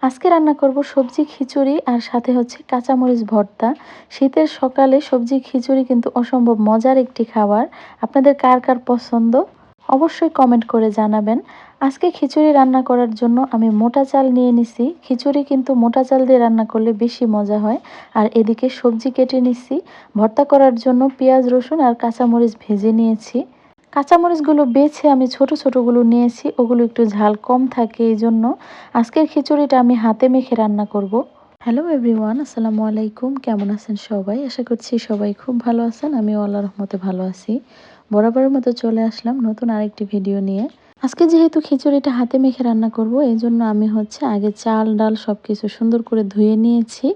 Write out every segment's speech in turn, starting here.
আজকে রান্না করব সবজি খিচুড়ি আর সাথে হচ্ছে কাঁচামরিচ ভর্তা। শীতের সকালে সবজি খিচুড়ি কিন্তু অসম্ভব মজার একটি খাবার। আপনাদের কার কার পছন্দ অবশ্যই কমেন্ট করে জানাবেন। আজকে খিচুড়ি রান্না করার জন্য আমি মোটা চাল নিয়ে নিছি। খিচুড়ি কিন্তু মোটা চাল দিয়ে রান্না করলে বেশি মজা হয়। আর এদিকে সবজি কেটে নিছি। ভর্তা করার জন্য পেঁয়াজ রসুন আর কাঁচামরিচ ভেজে নিয়েছি। কাঁচামরিচগুলো বেছে আমি ছোট ছোটগুলো নিয়েছি, ওগুলো একটু ঝাল কম থাকে এই জন্য। আজকের খিচুড়িটা আমি হাতে মেখে রান্না করব। হ্যালো এভরিওয়ান, আসসালামু আলাইকুম। কেমন আছেন সবাই? আশা করছি সবাই খুব ভালো আছেন। আমিও আল্লাহর রহমতে ভালো আছি। বরাবরের মতো চলে আসলাম নতুন আরেকটি ভিডিও নিয়ে। আজকে যেহেতু খিচুড়িটা হাতে মেখে রান্না করব, এই জন্য আমি হচ্ছে আগে চাল ডাল সবকিছু সুন্দর করে ধুয়ে নিয়েছি।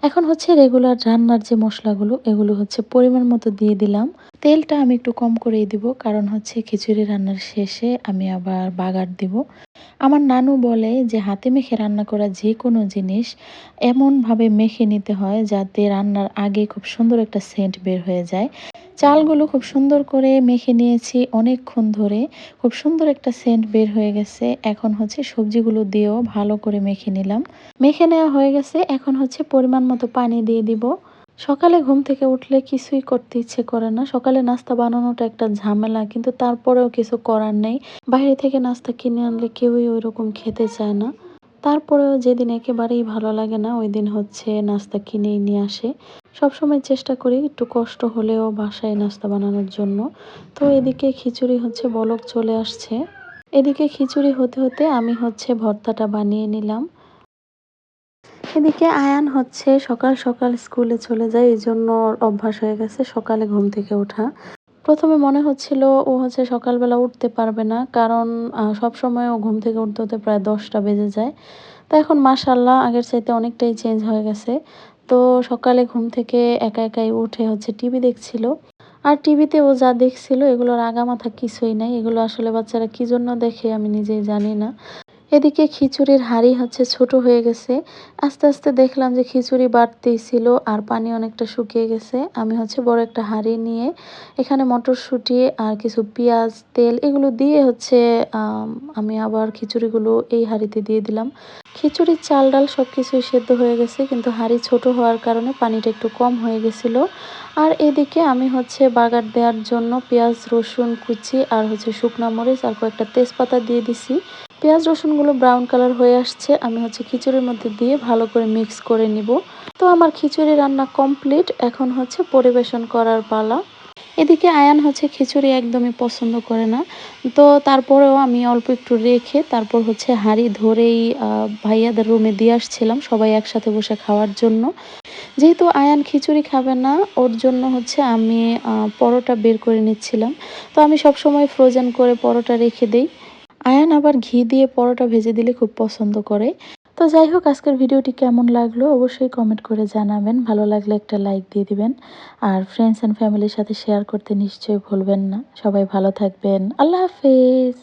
এখন হচ্ছে রেগুলার রান্নার যে মশলাগুলো এগুলো হচ্ছে পরিমাণ মতো দিয়ে দিলাম। তেলটা আমি একটু কম করেই দিব, কারণ হচ্ছে খিচুড়ি রান্নার শেষে আমি আবার বাগার দিব। আমার নানু বলে যে হাতে মেখে রান্না করা যে কোনো জিনিস এমনভাবে মেখে নিতে হয় যাতে রান্নার আগে খুব সুন্দর একটা সেন্ট বের হয়ে যায়। চালগুলো খুব সুন্দর করে মেখে নিয়েছি অনেকক্ষণ ধরে, খুব সুন্দর একটা সেন্ট বের হয়ে গেছে। এখন হচ্ছে সবজিগুলো দিয়েও ভালো করে মেখে নিলাম। মেখে নেওয়া হয়ে গেছে, এখন হচ্ছে পরিমাণ মতো পানি দিয়ে দিব। সকালে ঘুম থেকে উঠলে কিছুই করতে ইচ্ছে করে না। সকালে নাস্তা বানানোটা একটা ঝামেলা, কিন্তু তারপরেও কিছু করার নেই। বাইরে থেকে নাস্তা কিনে আনলে কেউই ওইরকম খেতে চায় না। তারপরেও যেদিন একেবারেই ভালো লাগে না ওই দিন হচ্ছে নাস্তা কিনেই নিয়ে আসে। সবসময় চেষ্টা করি একটু কষ্ট হলেও বাসায় নাস্তা বানানোর জন্য। তো এদিকে খিচুড়ি হচ্ছে বলক চলে আসছে। এদিকে খিচুড়ি হতে হতে আমি হচ্ছে ভর্তাটা বানিয়ে নিলাম। এদিকে আয়ান হচ্ছে সকাল সকাল স্কুলে চলে যায়, এই জন্য ওর অভ্যাস হয়ে গেছে সকালে ঘুম থেকে ওঠা। প্রথমে মনে হচ্ছিল ও হচ্ছে সকালবেলা উঠতে পারবে না, কারণ সবসময় ও ঘুম থেকে উঠতে হতে প্রায় 10টা বেজে যায়। তো এখন মাশাল্লাহ আগের চাইতে অনেকটাই চেঞ্জ হয়ে গেছে। তো সকালে ঘুম থেকে একা একাই উঠে হচ্ছে টিভি দেখছিল। আর টিভিতে ও যা দেখছিল এগুলোর আগামাথা কিছুই নাই। এগুলো আসলে বাচ্চারা কি জন্য দেখে আমি নিজেই জানি না। এদিকে খিচুড়ির হাঁড়ি হচ্ছে ছোট হয়ে গেছে। আস্তে আস্তে দেখলাম যে খিচুড়ি বাড়তেই ছিল আর পানি অনেকটা শুকিয়ে গেছে। আমি হচ্ছে বড় একটা হাঁড়ি নিয়ে এখানে মটরশুঁটি আর কিছু পেঁয়াজ তেল এগুলো দিয়ে হচ্ছে আমি আবার খিচুড়িগুলো এই হাঁড়িতে দিয়ে দিলাম। খিচুড়ির চাল ডাল সব কিছুই সেদ্ধ হয়ে গেছে, কিন্তু হাঁড়ি ছোট হওয়ার কারণে পানিটা একটু কম হয়ে গেছিলো। আর এদিকে আমি হচ্ছে বাগার দেওয়ার জন্য পেঁয়াজ রসুন কুচি আর হচ্ছে শুকনা মরিচ আর কয়েকটা তেজপাতা দিয়ে দিছি। পেঁয়াজ রসুনগুলো ব্রাউন কালার হয়ে আসছে, আমি হচ্ছে খিচুড়ির মধ্যে দিয়ে ভালো করে মিক্স করে নিব। তো আমার খিচুড়ি রান্না কমপ্লিট, এখন হচ্ছে পরিবেশন করার পালা। এদিকে আয়ান হচ্ছে খিচুড়ি একদমই পছন্দ করে না। তো তারপরেও আমি অল্প একটু রেখে তারপর হচ্ছে হাঁড়ি ধরেই ভাইয়াদের রুমে দিয়ে আসছিলাম সবাই একসাথে বসে খাওয়ার জন্য। যেহেতু আয়ান খিচুড়ি খাবে না, ওর জন্য হচ্ছে আমি পরোটা বের করে নিচ্ছিলাম। তো আমি সবসময় ফ্রোজেন করে পরোটা রেখে দেই। আয়ান আবার ঘি দিয়ে পরোটা ভেজে দিলে খুব পছন্দ করে। তো যাই হোক, আজকের ভিডিওটি কেমন লাগলো অবশ্যই কমেন্ট করে জানাবেন। ভালো লাগলে একটা লাইক দিয়ে দিবেন। আর ফ্রেন্ডস অ্যান্ড ফ্যামিলির সাথে শেয়ার করতে নিশ্চয়ই ভুলবেন না। সবাই ভালো থাকবেন। আল্লাহ হাফেজ।